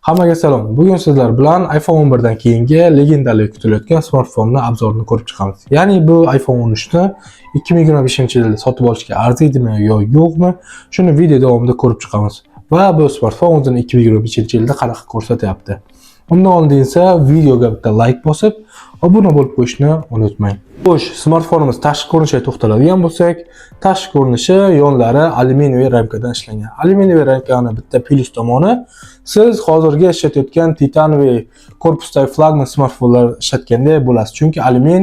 Hammaga salom. Bugun sizlar bilan iPhone 11 dan keyingi legendali kutilayotgan smartfonni obzorini ko'rib chiqamiz. Ya'ni bu iPhone 13 ni 2025-yilda sotib olishga arziydimi yo yo'qmi, shuni video davomida ko'rib chiqamiz. Va bu smartfon o'zini 2025-yilda qanaqa ko'rsatyapti. Undan oldin esa videoga bitta like bosib, obuna bo'lib qo'yishni unutmang. Xo'sh, smartfonimiz tashqi ko'rinishiga to'xtaladigan bo'lsak, tashqi ko'rinishi yonlari alyuminiy ramkadan ishlangan. Alyuminiy ramkani bitta plus tomoni, siz hozirgi ishlatayotgan titaniy korpusdagi flagman smartfonlar ishlatganda bo'lasiz, chunki alyumin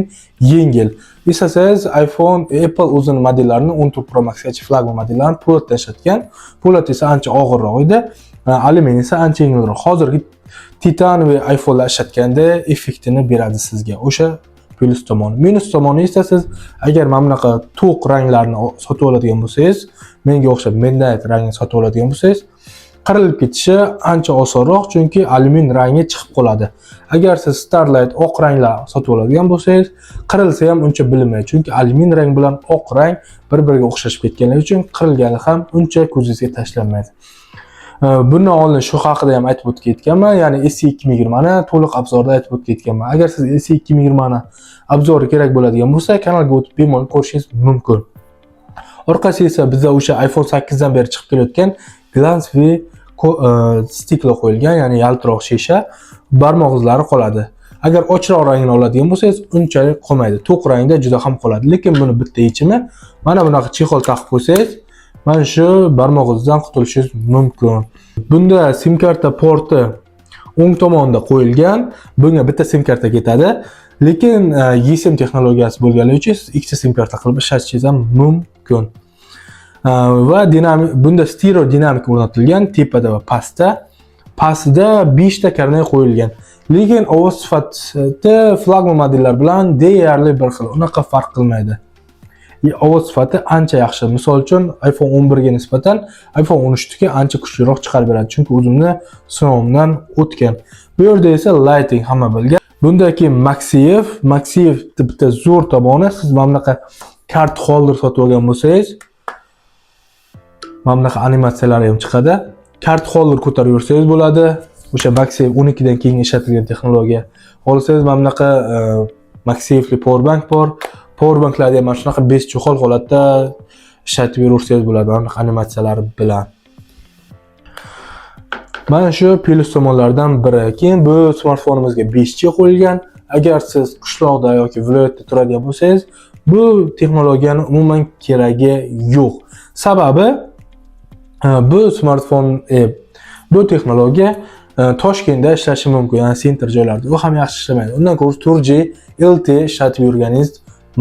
yengil. Eslasangiz, iPhone, Apple o'zining modellarini 14 Pro Maxgacha flagman modellarini po'latdan ishlatgan. Po'lat esa ancha og'irroq edi, alyumin esa ancha yengilroq. Hozirgi titaniy iPhone'lar ishlatganda effektini beradi sizga. O'sha plus tomoni. Minus tomoni esa siz agar mana bunaqa to'q ranglarni sotib oladigan bo'lsangiz, menga o'xshab midnight rangini sotib oladigan bo'lsangiz, qirilib ketishi ancha osonroq, chunki alyumin rangi chiqib qoladi. Agar siz Starlight oq ranglar sotib oladigan bo'lsangiz, qirilsa ham uncha bilinmaydi, chunki alyumin rang bilan oq rang bir-biriga o'xshashib ketganligi uchun qirilgani ham uncha ko'zingizga tashlanmaydi. Bundan oldin shu haqida ham aytib o'tib ketganman, ya'ni S2020 ni to'liq obzorda aytib o'tib ketganman. Agar siz S2020 ni obzori kerak bo'ladigan bo'lsa, kanalga o'tib bemalol ko'rishingiz mumkin. Orqasi esa bizda o'sha iPhone 8 dan beri chiqib kelayotgan glansli stikla qo'yilgan, ya'ni yaltiroq shisha, barmoq izlari qoladi. Agar ochroq rangini oladigan bo'lsangiz, unchalik qolmaydi. To'q rangda juda ham qoladi. Lekin buni bitta yechimi, mana bunaqa chexol taqib qo'ysangiz, mana shu barmoq izidan qutulishingiz mumkin. Bunda SIM karta porti o'ng tomonda qo'yilgan. Bunga bitta SIM karta ketadi, lekin eSIM texnologiyasi bo'lganligi uchun siz ikkita SIM karta qilib ishlatishingiz ham mumkin. Va bunda stereo dinamik o'rnatilgan tepada va pastda. Pastda 5 ta karnay qo'yilgan. Lekin ovoz sifati flagman modellar bilan deyarli bir xil, unaqa farq qilmaydi. Ovoz sifati ancha yaxshi. Misol uchun iPhone 11 ga nisbatan iPhone 13 ga ancha kuchliroq chiqarib beradi, chunki o'zimni sinovimdan o'tgan. Bu yerda esa lighting hamma bilgan. Bundaki MagSafe bitta zo'r tomoni, siz mana bunaqa kart holder sotib olgan bo'lsangiz, mana bunaqa animatsiyalar ham chiqadi. Kart holder ko'tarib yursangiz bo'ladi. O'sha MagSafe 12 dan keyin ishlatilgan texnologiya. Olsangiz mana bunaqa MagSafe'li powerbank bor. Powerbanklarda ham mana shunaqa 5 cho'qol holatda ishlatib yursangiz bo'ladi, animatsiyalari bilan. Mana shu plus tomonlardan biri. Keyin bu smartfonimizga 5G qo'yilgan. Agar siz qishloqda yoki viloyatda turadigan bo'lsangiz, bu texnologiyani umuman keragi yo'q. Sababi bu texnologiya Toshkentda ishlashi mumkin, ya'ni center joylarda. U ham yaxshi ishlamaydi. Undan ko'ra 4G, LTE ishlatib yurganingiz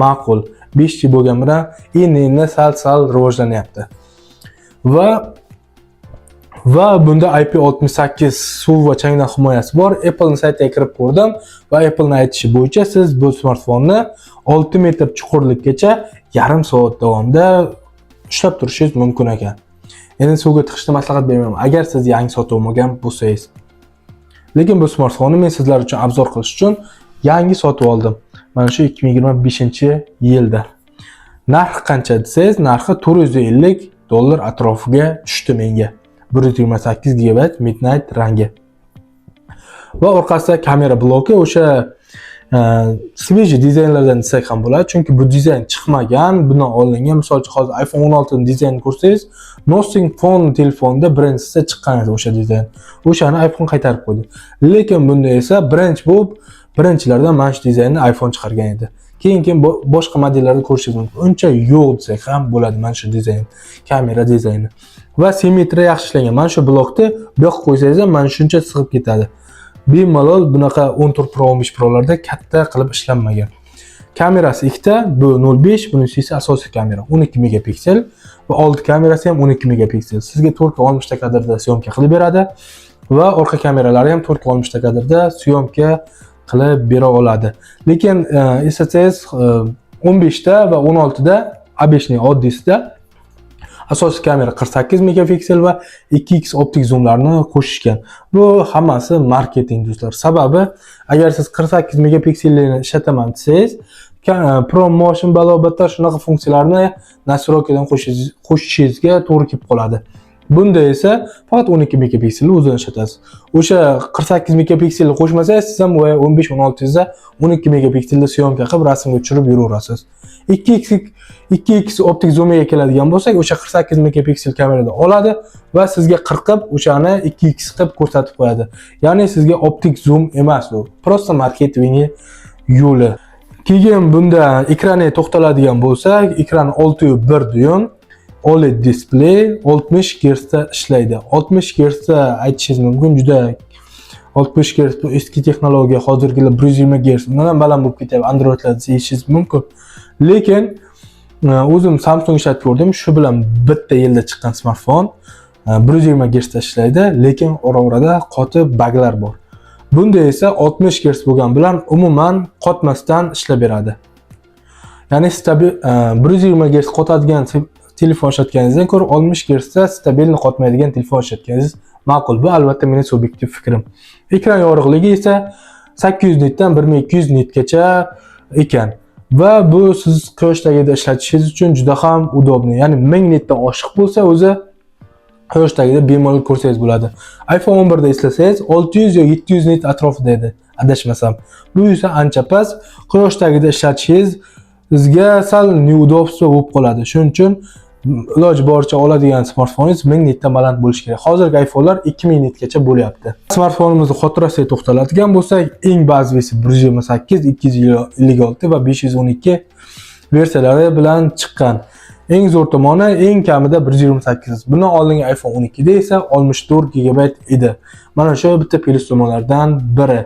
ma'qul. 5G bo'lgan bilan endi sal rivojlanyapti. Va bunda IP68 suv va changdan himoyasi bor. Apple'ning saytiga kirib ko'rdim va Apple'ning aytishi bo'yicha siz bu smartfonni 6 metr chuqurlikgacha yarim soat davomida ushlab turishingiz mumkin ekan. Endi suvga tiqishni maslahat bermayman, agar siz yangi sotib olmagan bo'lsangiz. Lekin bu smartfonni men sizlar uchun obzor qilish uchun yangi sotib oldim. Mana shu 2025-yilda. Narxi qancha desangiz, narxi $450 atrofiga tushdi menga. 128 GB midnight rangi. Va orqasida kamera bloki o'sha sveji dizaynlardan desak ham bo'ladi, chunki bu dizayn chiqmagan, bundan olingan. Misol uchun hozir iPhone 16 ning dizaynini ko'rsangiz, Nothing Phone telefonda birinchisi chiqqan edi o'sha dizayn. O'shani iPhone qaytarib qo'ydi. Lekin bunda esa birinchilardan mana shu dizaynni iPhone chiqargan edi. Keyin boshqa modellarda ko'rishingiz mumkin. Uncha yo'q desak ham bo'ladi mana shu dizayn, kamera dizayni. Va simmetriya yaxshi ishlangan. Mana shu blokni bu yoqqa qo'ysangiz ham mana shuncha sig'ib ketadi. Bemalol bunaqa 14 Pro 15 Pro'larda katta qilib ishlanmagan. Kamerasi ikkita, bu 0.5, bunisi esa asosiy kamera 12 megapiksel va old kamerasi ham 12 megapiksel. Sizga 4K 60 ta kadrda syomka qilib beradi va orqa kameralari ham 4K 60 ta kadrda syomka qilib bera oladi. Lekin eslasangiz 15 ta va 16 da A5 ning oddiysida asosiy kamera 48 megapiksel va 2x optik zoomlarni qo'shishgan. Bu hammasi marketing do'stlar. Sababi agar siz 48 megapikselni ishlataman desangiz, ProMotion balobatda shunaqa funksiyalarni nastroykadan qo'shishingizga to'g'ri kelib qoladi. Bunda esa faqat 12 megapikselli o'zini ishlatasiz. O'sha 48 megapikselli qo'shmasangiz, siz ham 15-16 da 12 megapikselli syomka qilib rasmga tushirib yuraverasiz. 2x optik zoomga keladigan bo'lsak, o'sha 48 megapiksel kamerada oladi va sizga 40 qilib o'shani 2x qilib ko'rsatib qo'yadi. Ya'ni sizga optik zoom emas u, prosta marketing yo'li. Keyin bunda ekranga to'xtaladigan bo'lsak, ekran 6.1 dyum OLED display 60 Hz da ishlaydi. 60 Hz da aytishingiz mumkin, juda 60 Hz bu eski texnologiya, hozirgilar 120 Hz undan ham baland bo'lib ketyapti Androidlarda deyishingiz mumkin. Lekin o'zim Samsung ishlatib ko'rdim, shu bilan bitta yilda chiqqan smartfon 120 Hz da ishlaydi, lekin ora-orada qotib buglar bor. Bunda esa 60 Hz bo'lgan bilan umuman qotmasdan ishlab beradi. Ya'ni stabil 120 Hz qotadigan telefon ishlatganingizdan ko'ra 60 Hz da stabilni qotmaydigan telefon ishlatganingiz ma'qul. Bu albatta mening subyektiv fikrim. Ekran yorug'ligi esa 800 nitdan 1200 nitgacha ekan. Va bu siz quyoshdagida ishlatishingiz uchun juda ham udobni. Ya'ni 1000 nitdan oshiq bo'lsa, o'zi quyoshdagida bemalol ko'rsangiz bo'ladi. iPhone 11 da eslasangiz 600 yo 700 nit atrofida edi, adashmasam. Bu esa ancha past. Quyoshdagida ishlatishingiz sizga sal neudobstvo bo'lib qoladi. Shuning uchun iloji boricha oladigan smartfoningiz 1000 nitdan baland bo'lishi kerak. Hozirgi iPhone'lar 2000 nitgacha bo'lyapti. Smartfonimizni xotirasiga to'xtaladigan bo'lsak, eng bazavisi 128, 256 va 512 versiyalari bilan chiqqan. Eng zo'r tomoni eng kamida 128. Bundan oldingi iPhone 12 da esa 64 GB edi. Mana shu bitta plyus tomonlardan biri.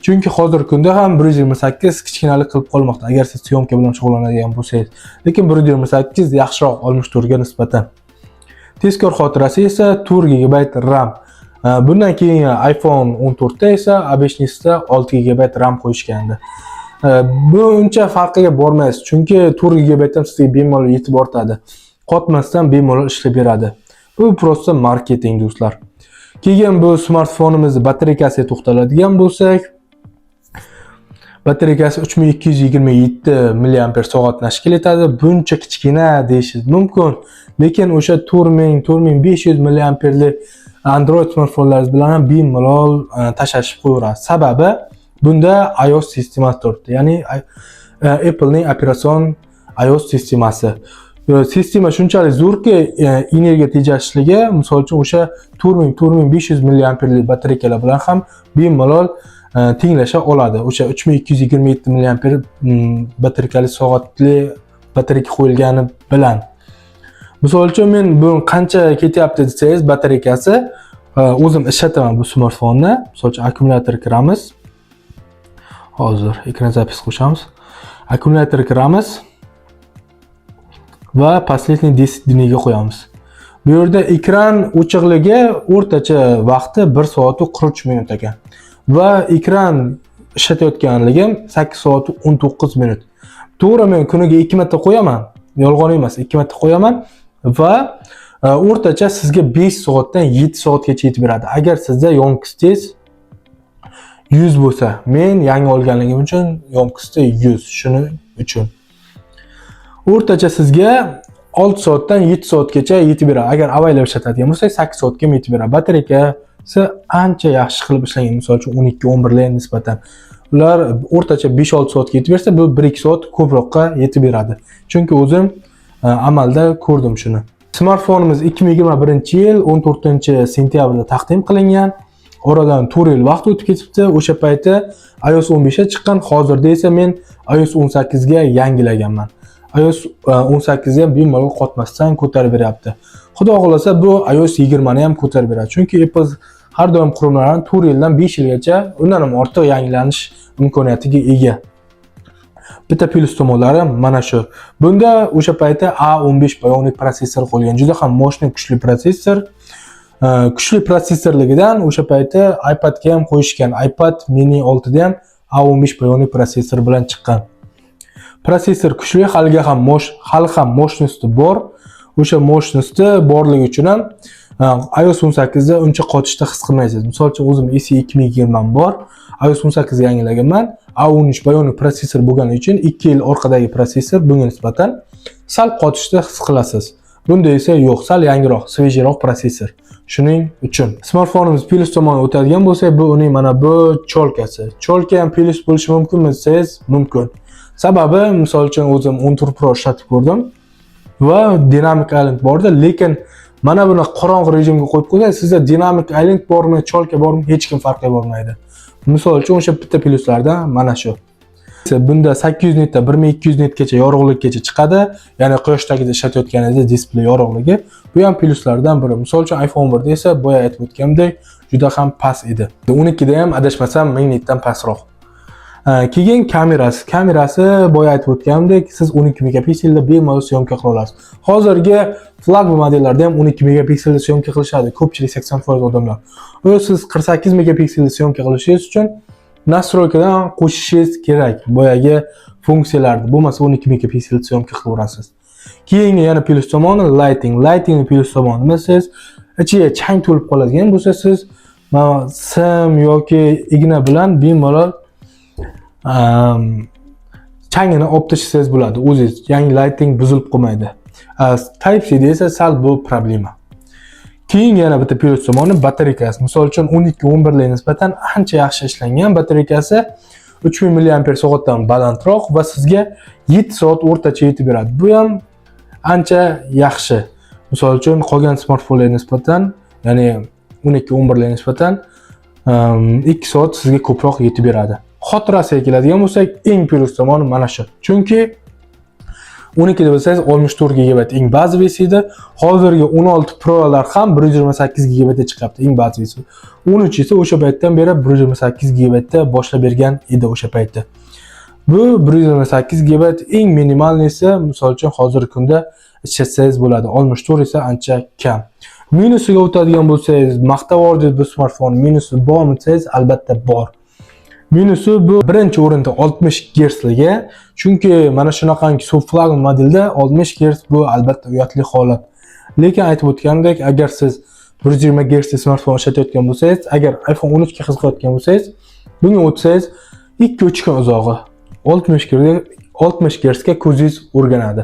Chunki hozirgi kunda ham 128 kichkinalik qilib qolmoqda agar siz syomka bilan shug'ullanadigan bo'lsangiz. Lekin 128 yaxshiroq 64 ga nisbatan. Tezkor xotirasi esa 4 GB RAM. Bundan keyin iPhone 14 da esa A5'da 6 GB RAM qo'yishgandi. Bu uncha farqiga bormaysiz, chunki 4 GB ham sizga bemalol yetib ortadi. Qotmasdan bemalol ishlab beradi. Bu prosta marketing do'stlar. Keyin bu smartfonimizni batareykasiga to'xtaladigan bo'lsak, batareykasi 3227 mAh tashkil etadi. Buncha kichkina deyishingiz mumkin, lekin o'sha 4500 mAhlik Android smartfonlaringiz bilan ham bemalol tashlashib qo'yaverasiz. Sababi bunda iOS sistemasi turibdi. Ya'ni Apple'ning operatsion iOS sistemasi. Sistema shunchalik zo'rki, energiya tejashligi, misol uchun o'sha 4500 mAhlik batareykalar bilan ham bemalol tenglasha oladi. O'sha 3227 mAh batareykali soatli batareyka qo'yilgani bilan. Misol uchun men bu qancha ketyapti desangiz, batareykasi o'zim ishlataman bu smartfonni. Misol uchun akkumulyator kiramiz. Hozir ekran zapis qo'shamiz. Akkumulyator kiramiz va последний 10 diniga qo'yamiz. Bu yerda ekran o'chiqligi o'rtacha vaqti 1 soat 43 minut ekan. Va ekran ishlatayotganligim 8 soat 19 minut. To'g'ri, men kuniga 2 marta qo'yaman. Yolg'on emas, 2 marta qo'yaman va o'rtacha sizga 5 soatdan 7 soatgacha yetib beradi. Agar sizda yomkistingiz 100 bo'lsa, men yangi olganligim uchun yomkisda 100, shuning uchun. O'rtacha sizga 6 soatdan 7 soatgacha yetib beradi. Agar avaylab ishlatadigan bo'lsangiz 8 soatga yetib beradi. Batareykasi ancha yaxshi qilib ishlangan. Misol uchun 12-11 larga nisbatan. Ular o'rtacha 5-6 soatga yetib bersa, bu 1-2 soat ko'proqqa yetib beradi. Chunki o'zim amalda ko'rdim shuni. Smartfonimiz 2021-yil 14-sentyabrda taqdim qilingan. Oradan 4 yil vaqt o'tib ketibdi. O'sha payti iOS 15 ga chiqqan. Hozirda esa men iOS 18 ga yangilaganman. iOS 18 ga ham bemalol qotmasdan ko'tarib beryapti. Xudo xolasa bu iOS 20 ni ham ko'tarib beradi. Chunki Apple har doim qurilmalarni 4 yildan 5 yilgacha undan ham ortiq yangilanish imkoniyatiga ega. Bitta plyus tomonlari mana shu. Bunda o'sha paytda A15 Bionic protsessor qo'yilgan. Juda ham moshni kuchli protsessor. Kuchli protsessorligidan o'sha paytda iPadga ham qo'yishgan. iPad mini 6 da ham A15 Bionic protsessor bilan chiqqan. Protsessor kuchli, hali ham moshnosti bor. O'sha moshnosti borligi uchun ham iOS 18 da uncha qotishda his qilmaysiz. Misol uchun o'zim SE 2020 bor. iOS 18 ga yangilaganman. A13 Bionic protsessor bo'lgani uchun 2 yil orqadagi protsessor bunga nisbatan sal qotishda his qilasiz. Bunda esa yo'q, sal yangiroq, svejroq protsessor. Shuning uchun smartfonimiz plus tomonga o'tadigan bo'lsa, bu uning mana bu cholkasi. Cholka ham plus bo'lishi mumkinmi desangiz, mumkin. Sababi, misol uchun o'zim 14 Pro ishlatib ko'rdim va Dynamic Island bordi, lekin mana buni qorong'i rejimga qo'yib qo'ysangiz, sizda Dynamic Island bormi, cholka bormi, hech kim farqi bo'lmaydi. Misol uchun o'sha bitta pluslardan mana shu. Bunda 800 nitdan 1200 nitgacha yorug'likgacha chiqadi. Ya'ni quyoshdagida ishlatayotganingizda displey yorug'ligi. Bu ham pluslardan biri. Misol uchun iPhone 1 da esa boya aytib o'tgandek juda ham past edi. 12 da ham adashmasam 1000 nitdan pastroq. Keyin kamerasi boya aytib o'tgandek, siz 12 megapikselda bemalol syomka qila olasiz. Hozirgi flagman modellarda ham 12 megapikselda syomka qilishadi. Ko'pchilik 80% odamlar. Siz 48 megapikselda syomka qilishingiz uchun nastroykadan qo'shishingiz kerak boyagi funksiyalarni. Bo'lmasa 12 megapiksel syomka qilaverasiz. Keyingi yana plus tomoni lighting plus tomoni siz ichiga chang to'lib qoladigan bo'lsa, siz sim yoki igna bilan bemalol changini olib tashlasangiz bo'ladi. O'zingiz yangi lighting buzilib qolmaydi. Type-C da esa sal bu problema. Keyin yana bitta plus tomoni batareykasi. Misol uchun 12-11 ga nisbatan ancha yaxshi ishlangan batareykasi 3000 mAh dan balandroq va sizga 7 soat o'rtacha yetib beradi. Bu ham ancha yaxshi. Misol uchun qolgan smartfonlarga nisbatan, ya'ni 12-11 ga nisbatan 2 soat sizga ko'proq yetib beradi. Xotirasiga keladigan bo'lsak, eng plus tomoni mana shu. Chunki 12 da bo'lsangiz 64 GB eng bazavisi edi. Hozirgi 16 Pro'lar ham 128 GB ga chiqyapti eng bazavisi. 13 esa o'sha paytdan beri 128 GB da boshlab bergan edi o'sha paytda. Bu 128 GB eng minimalnisi, misol uchun hozirgi kunda ishlatsangiz bo'ladi. 64 esa ancha kam. Minusiga o'tadigan bo'lsangiz, maqtavordi bu smartfon, minusi bormi desangiz, albatta bor. Minusi bu birinchi o'rinda 60 Hz ligi. Chunki mana shunaqangi flagman modelda 60 Hz bu albatta uyatli holat. Lekin aytib o'tgandek, agar siz 120 Hz smartfon ishlatayotgan bo'lsangiz, agar iPhone 13 ga qiziqayotgan bo'lsangiz, bunga o'tsangiz 2-3 kun uzog'i 60 Hz ga ko'zingiz o'rganadi.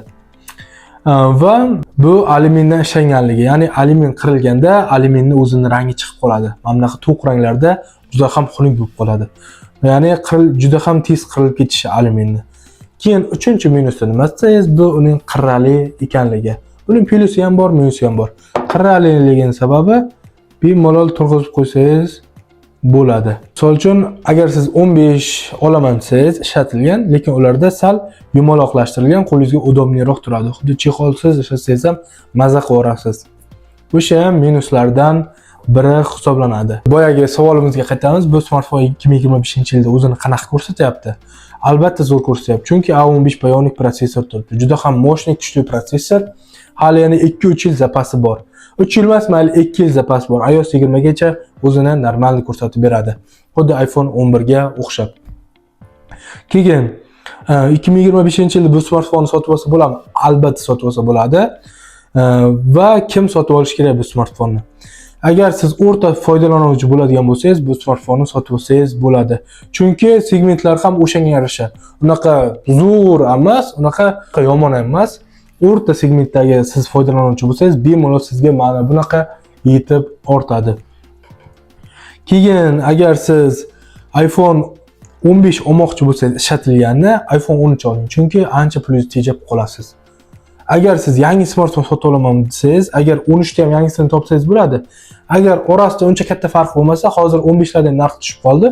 Va bu alyumindan ishlanganligi, ya'ni alyumin qirilganda alyuminning o'zining rangi chiqib qoladi. Mana bunaqa to'q ranglarda juda ham xunuk bo'lib qoladi. Ya'ni juda ham tez qirilib ketishi alyuminni. Keyin uchinchi minusi nima desangiz, bu uning qirrali ekanligi. Buning plusi ham bor, minusi ham bor. Qirraliliginin sababi bemalol turg'izib qo'ysangiz bo'ladi. Misol uchun, agar siz 15 olaman desangiz, ishlatilgan, lekin ularda sal yumaloqlashtirilgan, qo'lingizga udobniyroq turadi. Xuddi chexolsiz ishlatsangiz ham maza qilaverasiz. O'sha ham minuslardan biri hisoblanadi. Boyagi savolimizga qaytamiz. Bu smartfon 2025-yilda o'zini qanaqa ko'rsatyapti? Albatta zo'r ko'rsatyapti. Chunki A15 Bionic protsessor turibdi. Juda ham moshni, kuchli protsessor. Hali yana 2-3 yil zapasi bor. 3 yil emas, mayli 2 yil zapas bor. iOS 20 gacha o'zini normal ko'rsatib beradi. Xuddi iPhone 11 ga o'xshab. Keyin 2025-yilda bu smartfonni sotib olsa bo'ladimi? Albatta sotib olsa bo'ladi. Va kim sotib olish kerak bu smartfonni? Agar siz o'rta foydalanuvchi bo'ladigan bo'lsangiz, bu smartfonni sotib olsangiz bo'ladi. Chunki segmentlar ham o'shanga yarasha. Unaqa zo'r emas, unaqa yomon emas. O'rta segmentdagi siz foydalanuvchi bo'lsangiz, bemalol sizga mana bunaqa yetib ortadi. Keyin agar siz iPhone 15 olmoqchi bo'lsangiz, ishlatilganni iPhone 13 oling. Chunki ancha plyus tejab qolasiz. Agar siz yangi smartfon sotib olaman desangiz, agar 13 da ham yangisini topsangiz bo'ladi. Agar orasida uncha katta farq bo'lmasa, hozir 15 lardan narx tushib qoldi.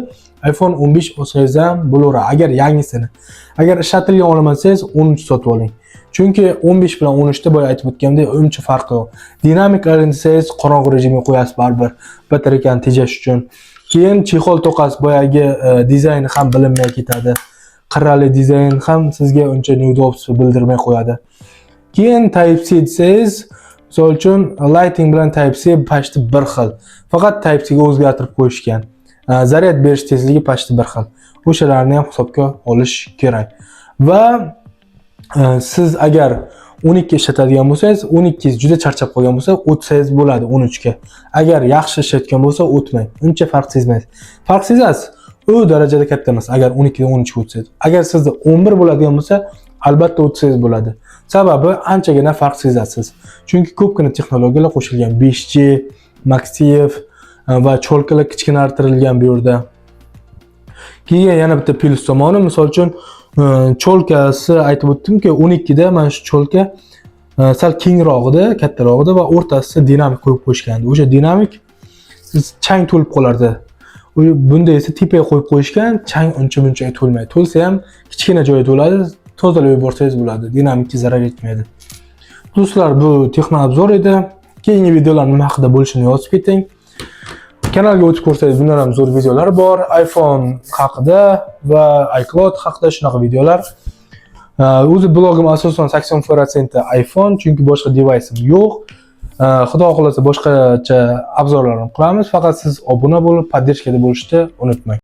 iPhone 15 olsangiz ham bo'laveradi, agar yangisini. Agar ishlatilgan olaman desangiz, 13 sotib oling. Chunki 15 bilan 13 da boya aytib o'tgandek, uncha farqi yo'q. Dynamic Island desangiz, qorong'i rejimga qo'yasiz baribir, batareykani tejash uchun. Keyin chexol to'qasiz, boyagi dizayni ham bilinmay ketadi. Qirrali dizayn ham sizga uncha neudobstvo bildirmay qo'yadi. Keyin Type-C desangiz, misol uchun lighting bilan Type-C pashti bir xil. Faqat Type-C ga o'zgartirib qo'yishgan. Zaryad berish tezligi pashti bir xil. O'shalarni ham hisobga olish kerak. Va siz agar 12 ishlatadigan bo'lsangiz, 12 juda charchab qolgan bo'lsa, o'tsangiz bo'ladi 13 ga. Agar yaxshi ishlatgan bo'lsa, o'tmang. Uncha farq sezmaysiz. Farq sezasiz, u darajada katta emas agar 12 dan 13 ga o'tsangiz. Agar sizda 11 bo'ladigan bo'lsa, albatta o'tsangiz bo'ladi. Sababi anchagina farq sezasiz. Chunki ko'pgina texnologiyalar qo'shilgan. 5G, MagSafe va cho'lkalar kichkinartirilgan bu yerda. Keyin yana bitta plyus tomoni, misol uchun cho'lkasi aytib o'tdimki, 12 da mana shu cho'lka sal kengrog'ida, kattarog'ida va o'rtasida dinamik qo'yib qo'yishgan. O'sha dinamik chang to'lib qolardi. Bunda esa tepaga qo'yib qo'yishgan, chang uncha-muncha to'lmaydi. To'lsa ham kichkina joyi to'ladi, tozalab yuborsangiz bo'ladi. Dinamikka zarar yetmaydi. Do'stlar, bu texno obzor edi. Keyingi videolar nima haqida bo'lishini yozib keting. Kanalga o'tib ko'rsangiz bundan ham zo'r videolar bor. iPhone haqida va iCloud haqida shunaqa videolar. O'zi blogim asosan 80% iPhone, chunki boshqa device'im yo'q. Xudo xolasa boshqacha obzorlarni qilamiz. Faqat siz obuna bo'lib, poddershkada bo'lishni unutmang.